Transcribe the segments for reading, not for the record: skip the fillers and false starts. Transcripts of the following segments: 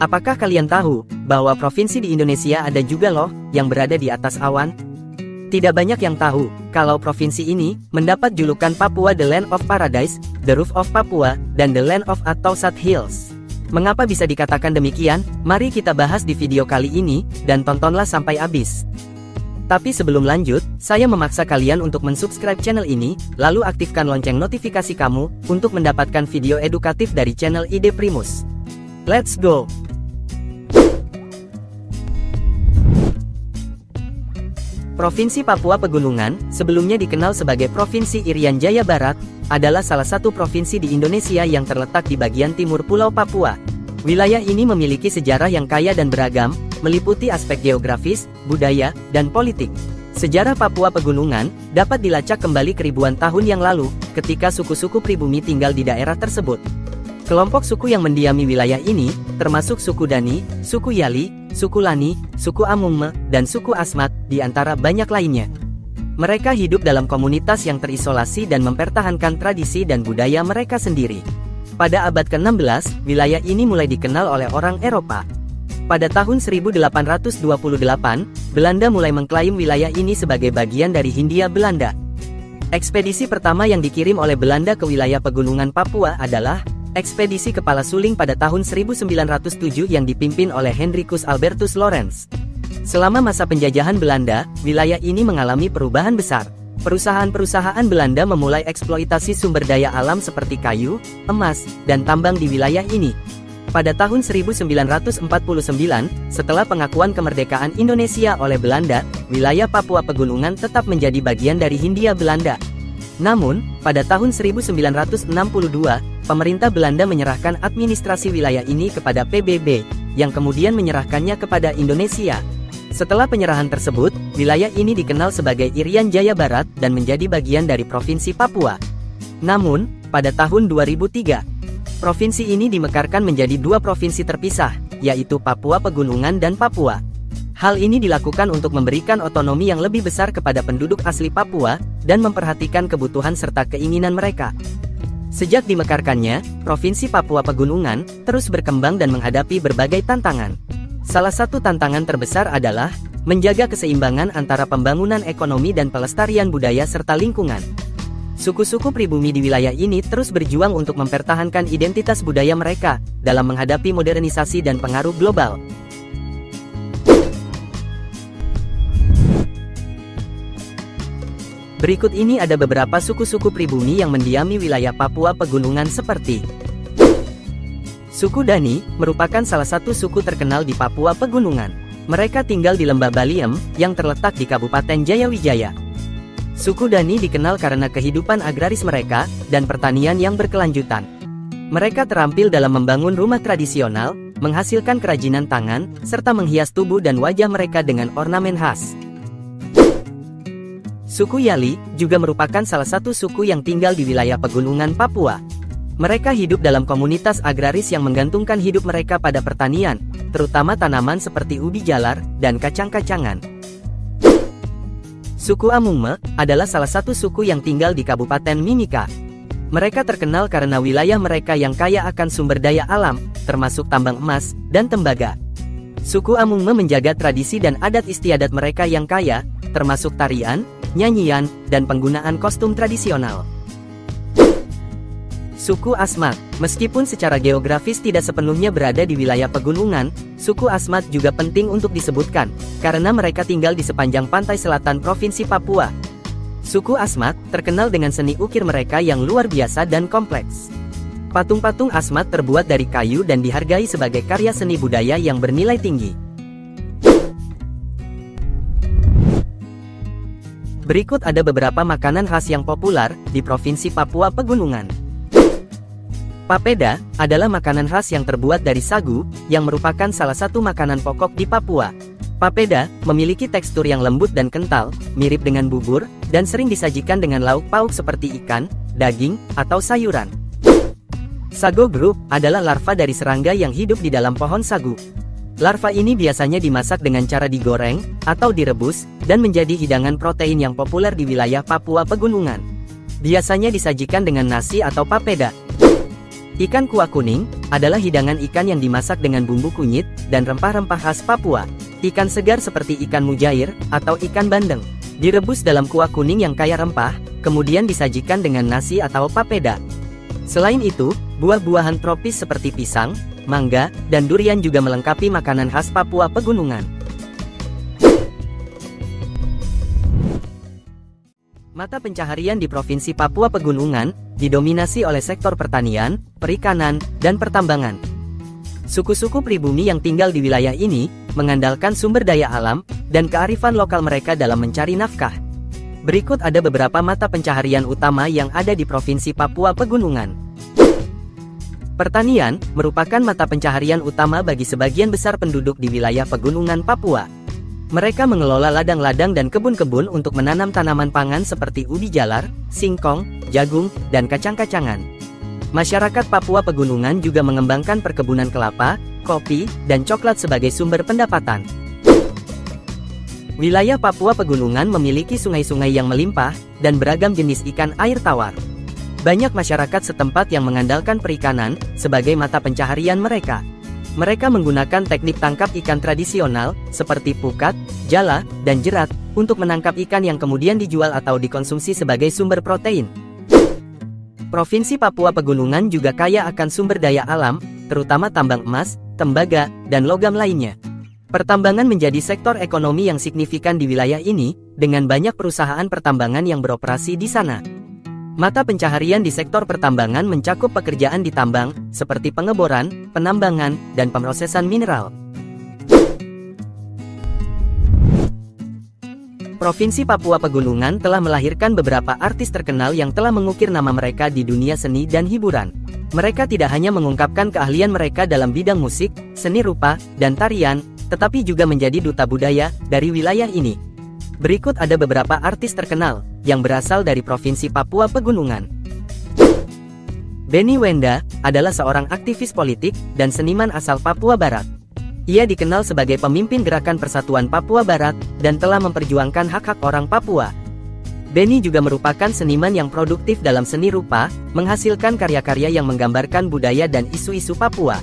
Apakah kalian tahu bahwa provinsi di Indonesia ada juga loh yang berada di atas awan? Tidak banyak yang tahu kalau provinsi ini mendapat julukan Papua the Land of Paradise, the Roof of Papua, dan the Land of Athassat Hills. Mengapa bisa dikatakan demikian? Mari kita bahas di video kali ini, dan tontonlah sampai habis. Tapi sebelum lanjut, saya memaksa kalian untuk mensubscribe channel ini, lalu aktifkan lonceng notifikasi kamu, untuk mendapatkan video edukatif dari channel Ide Primus. Let's go! Provinsi Papua Pegunungan, sebelumnya dikenal sebagai Provinsi Irian Jaya Barat, adalah salah satu provinsi di Indonesia yang terletak di bagian timur Pulau Papua. Wilayah ini memiliki sejarah yang kaya dan beragam, meliputi aspek geografis, budaya, dan politik. Sejarah Papua Pegunungan dapat dilacak kembali ke ribuan tahun yang lalu, ketika suku-suku pribumi tinggal di daerah tersebut. Kelompok suku yang mendiami wilayah ini, termasuk suku Dani, suku Yali, suku Lani, suku Amungme, dan suku Asmat, di antara banyak lainnya. Mereka hidup dalam komunitas yang terisolasi dan mempertahankan tradisi dan budaya mereka sendiri. Pada abad ke-16, wilayah ini mulai dikenal oleh orang Eropa. Pada tahun 1828, Belanda mulai mengklaim wilayah ini sebagai bagian dari Hindia Belanda. Ekspedisi pertama yang dikirim oleh Belanda ke wilayah pegunungan Papua adalah Ekspedisi Kepala Suling pada tahun 1907 yang dipimpin oleh Hendrikus Albertus Lorentz. Selama masa penjajahan Belanda, wilayah ini mengalami perubahan besar. Perusahaan-perusahaan Belanda memulai eksploitasi sumber daya alam seperti kayu, emas, dan tambang di wilayah ini. Pada tahun 1949, setelah pengakuan kemerdekaan Indonesia oleh Belanda, wilayah Papua Pegunungan tetap menjadi bagian dari Hindia Belanda. Namun, pada tahun 1962, pemerintah Belanda menyerahkan administrasi wilayah ini kepada PBB, yang kemudian menyerahkannya kepada Indonesia. Setelah penyerahan tersebut, wilayah ini dikenal sebagai Irian Jaya Barat dan menjadi bagian dari Provinsi Papua. Namun, pada tahun 2003, provinsi ini dimekarkan menjadi dua provinsi terpisah, yaitu Papua Pegunungan dan Papua. Hal ini dilakukan untuk memberikan otonomi yang lebih besar kepada penduduk asli Papua, dan memperhatikan kebutuhan serta keinginan mereka. Sejak dimekarkannya, Provinsi Papua Pegunungan terus berkembang dan menghadapi berbagai tantangan. Salah satu tantangan terbesar adalah menjaga keseimbangan antara pembangunan ekonomi dan pelestarian budaya serta lingkungan. Suku-suku pribumi di wilayah ini terus berjuang untuk mempertahankan identitas budaya mereka dalam menghadapi modernisasi dan pengaruh global. Berikut ini ada beberapa suku-suku pribumi yang mendiami wilayah Papua Pegunungan seperti Suku Dani, merupakan salah satu suku terkenal di Papua Pegunungan. Mereka tinggal di Lembah Baliem, yang terletak di Kabupaten Jayawijaya. Suku Dani dikenal karena kehidupan agraris mereka, dan pertanian yang berkelanjutan. Mereka terampil dalam membangun rumah tradisional, menghasilkan kerajinan tangan, serta menghias tubuh dan wajah mereka dengan ornamen khas. Suku Yali, juga merupakan salah satu suku yang tinggal di wilayah pegunungan Papua. Mereka hidup dalam komunitas agraris yang menggantungkan hidup mereka pada pertanian, terutama tanaman seperti ubi jalar, dan kacang-kacangan. Suku Amungme, adalah salah satu suku yang tinggal di Kabupaten Mimika. Mereka terkenal karena wilayah mereka yang kaya akan sumber daya alam, termasuk tambang emas, dan tembaga. Suku Amungme menjaga tradisi dan adat istiadat mereka yang kaya, termasuk tarian, nyanyian, dan penggunaan kostum tradisional. Suku Asmat, meskipun secara geografis tidak sepenuhnya berada di wilayah pegunungan, suku Asmat juga penting untuk disebutkan, karena mereka tinggal di sepanjang pantai selatan Provinsi Papua. Suku Asmat terkenal dengan seni ukir mereka yang luar biasa dan kompleks. Patung-patung Asmat terbuat dari kayu dan dihargai sebagai karya seni budaya yang bernilai tinggi. Berikut ada beberapa makanan khas yang populer di Provinsi Papua Pegunungan. Papeda adalah makanan khas yang terbuat dari sagu, yang merupakan salah satu makanan pokok di Papua. Papeda memiliki tekstur yang lembut dan kental, mirip dengan bubur, dan sering disajikan dengan lauk pauk seperti ikan, daging, atau sayuran. Sago Group adalah larva dari serangga yang hidup di dalam pohon sagu. Larva ini biasanya dimasak dengan cara digoreng, atau direbus, dan menjadi hidangan protein yang populer di wilayah Papua Pegunungan. Biasanya disajikan dengan nasi atau papeda. Ikan kuah kuning adalah hidangan ikan yang dimasak dengan bumbu kunyit dan rempah-rempah khas Papua. Ikan segar seperti ikan mujair atau ikan bandeng direbus dalam kuah kuning yang kaya rempah, kemudian disajikan dengan nasi atau papeda. Selain itu, buah-buahan tropis seperti pisang, mangga, dan durian juga melengkapi makanan khas Papua Pegunungan. Mata pencaharian di Provinsi Papua Pegunungan didominasi oleh sektor pertanian, perikanan, dan pertambangan. Suku-suku pribumi yang tinggal di wilayah ini mengandalkan sumber daya alam dan kearifan lokal mereka dalam mencari nafkah. Berikut ada beberapa mata pencaharian utama yang ada di Provinsi Papua Pegunungan. Pertanian merupakan mata pencaharian utama bagi sebagian besar penduduk di wilayah Pegunungan Papua. Mereka mengelola ladang-ladang dan kebun-kebun untuk menanam tanaman pangan seperti ubi jalar, singkong, jagung, dan kacang-kacangan. Masyarakat Papua Pegunungan juga mengembangkan perkebunan kelapa, kopi, dan coklat sebagai sumber pendapatan. Wilayah Papua Pegunungan memiliki sungai-sungai yang melimpah dan beragam jenis ikan air tawar. Banyak masyarakat setempat yang mengandalkan perikanan sebagai mata pencaharian mereka. Mereka menggunakan teknik tangkap ikan tradisional seperti pukat, jala, dan jerat untuk menangkap ikan yang kemudian dijual atau dikonsumsi sebagai sumber protein. Provinsi Papua Pegunungan juga kaya akan sumber daya alam, terutama tambang emas, tembaga, dan logam lainnya. Pertambangan menjadi sektor ekonomi yang signifikan di wilayah ini, dengan banyak perusahaan pertambangan yang beroperasi di sana. Mata pencaharian di sektor pertambangan mencakup pekerjaan di tambang, seperti pengeboran, penambangan, dan pemrosesan mineral. Provinsi Papua Pegunungan telah melahirkan beberapa artis terkenal yang telah mengukir nama mereka di dunia seni dan hiburan. Mereka tidak hanya mengungkapkan keahlian mereka dalam bidang musik, seni rupa, dan tarian, tetapi juga menjadi duta budaya dari wilayah ini. Berikut ada beberapa artis terkenal yang berasal dari Provinsi Papua Pegunungan. Benny Wenda adalah seorang aktivis politik dan seniman asal Papua Barat. Ia dikenal sebagai pemimpin Gerakan Persatuan Papua Barat dan telah memperjuangkan hak-hak orang Papua. Benny juga merupakan seniman yang produktif dalam seni rupa, menghasilkan karya-karya yang menggambarkan budaya dan isu-isu Papua.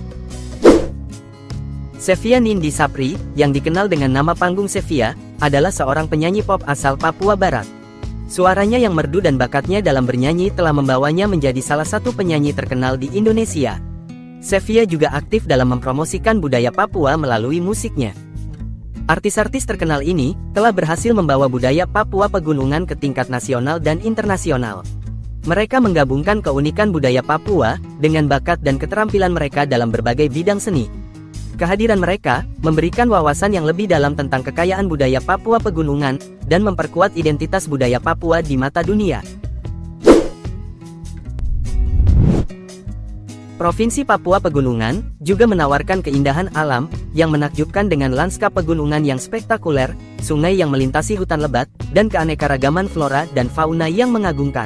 Sevia Nindi Sapri, yang dikenal dengan nama panggung Sevia, adalah seorang penyanyi pop asal Papua Barat. Suaranya yang merdu dan bakatnya dalam bernyanyi telah membawanya menjadi salah satu penyanyi terkenal di Indonesia. Sevia juga aktif dalam mempromosikan budaya Papua melalui musiknya. Artis-artis terkenal ini telah berhasil membawa budaya Papua Pegunungan ke tingkat nasional dan internasional. Mereka menggabungkan keunikan budaya Papua dengan bakat dan keterampilan mereka dalam berbagai bidang seni. Kehadiran mereka memberikan wawasan yang lebih dalam tentang kekayaan budaya Papua Pegunungan dan memperkuat identitas budaya Papua di mata dunia. Provinsi Papua Pegunungan juga menawarkan keindahan alam yang menakjubkan dengan lanskap pegunungan yang spektakuler, sungai yang melintasi hutan lebat, dan keanekaragaman flora dan fauna yang mengagumkan.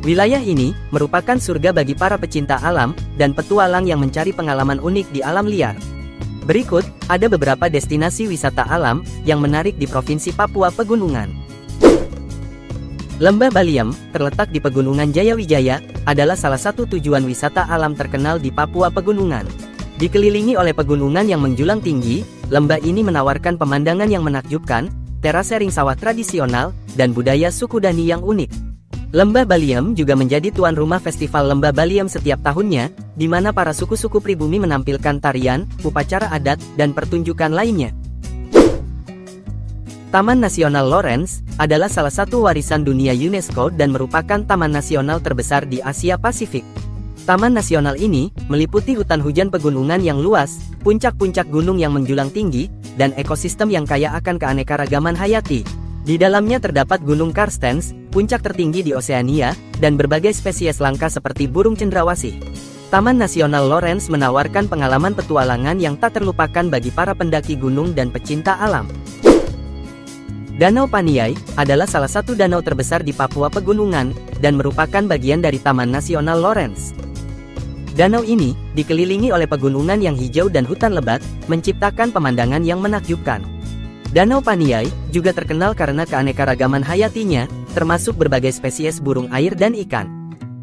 Wilayah ini merupakan surga bagi para pecinta alam dan petualang yang mencari pengalaman unik di alam liar. Berikut ada beberapa destinasi wisata alam yang menarik di Provinsi Papua Pegunungan. Lembah Baliem, terletak di Pegunungan Jayawijaya, adalah salah satu tujuan wisata alam terkenal di Papua Pegunungan. Dikelilingi oleh pegunungan yang menjulang tinggi, lembah ini menawarkan pemandangan yang menakjubkan, terasering sawah tradisional, dan budaya suku Dani yang unik. Lembah Baliem juga menjadi tuan rumah Festival Lembah Baliem setiap tahunnya, di mana para suku-suku pribumi menampilkan tarian, upacara adat, dan pertunjukan lainnya. Taman Nasional Lawrence adalah salah satu warisan dunia UNESCO dan merupakan taman nasional terbesar di Asia Pasifik. Taman nasional ini meliputi hutan hujan pegunungan yang luas, puncak-puncak gunung yang menjulang tinggi, dan ekosistem yang kaya akan keanekaragaman hayati. Di dalamnya terdapat Gunung Karstens, puncak tertinggi di Oseania, dan berbagai spesies langka seperti burung cendrawasih. Taman Nasional Lawrence menawarkan pengalaman petualangan yang tak terlupakan bagi para pendaki gunung dan pecinta alam. Danau Paniai adalah salah satu danau terbesar di Papua Pegunungan dan merupakan bagian dari Taman Nasional Lawrence. Danau ini dikelilingi oleh pegunungan yang hijau dan hutan lebat, menciptakan pemandangan yang menakjubkan. Danau Paniai juga terkenal karena keanekaragaman hayatinya, termasuk berbagai spesies burung air dan ikan.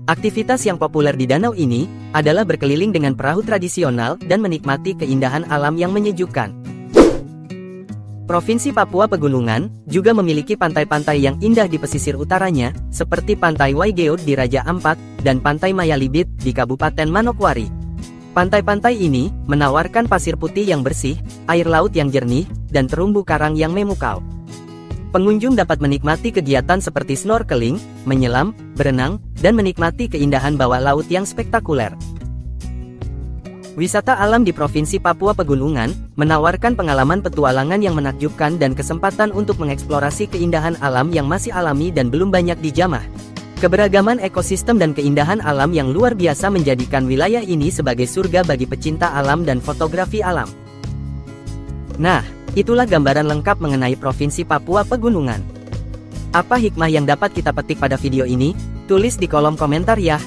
Aktivitas yang populer di danau ini adalah berkeliling dengan perahu tradisional dan menikmati keindahan alam yang menyejukkan. Provinsi Papua Pegunungan juga memiliki pantai-pantai yang indah di pesisir utaranya, seperti Pantai Waigeot di Raja Ampat dan Pantai Mayalibit di Kabupaten Manokwari. Pantai-pantai ini menawarkan pasir putih yang bersih, air laut yang jernih, dan terumbu karang yang memukau. Pengunjung dapat menikmati kegiatan seperti snorkeling, menyelam, berenang, dan menikmati keindahan bawah laut yang spektakuler. Wisata alam di Provinsi Papua Pegunungan menawarkan pengalaman petualangan yang menakjubkan dan kesempatan untuk mengeksplorasi keindahan alam yang masih alami dan belum banyak dijamah. Keberagaman ekosistem dan keindahan alam yang luar biasa menjadikan wilayah ini sebagai surga bagi pecinta alam dan fotografi alam. Nah, itulah gambaran lengkap mengenai Provinsi Papua Pegunungan. Apa hikmah yang dapat kita petik pada video ini? Tulis di kolom komentar ya.